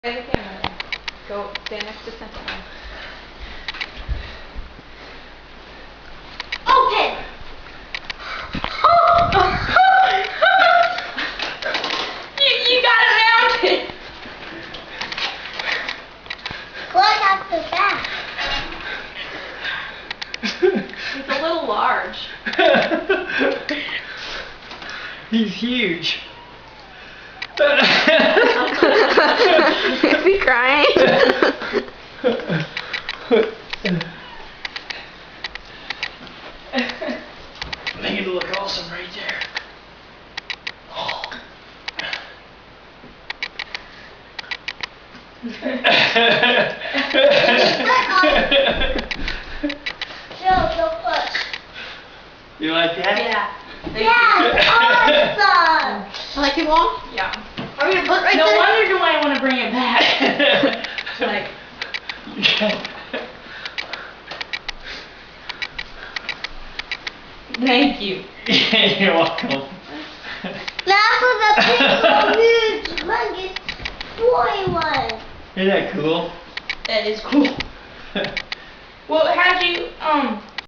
Play the camera. Go stand next to Cynthia. Open! You got it mounted! Look at the back. It's a little large. He's huge. Is he crying? Make it look awesome right there. Don't push. You like that? Yeah. Yeah, awesome. Like it, Mom? Yeah. Are we gonna put right No there? wonder do I want to bring it back. Like, thank you. You're welcome. That's what the big, huge, humongous boy was. Isn't that cool? That is cool. Well, how'd you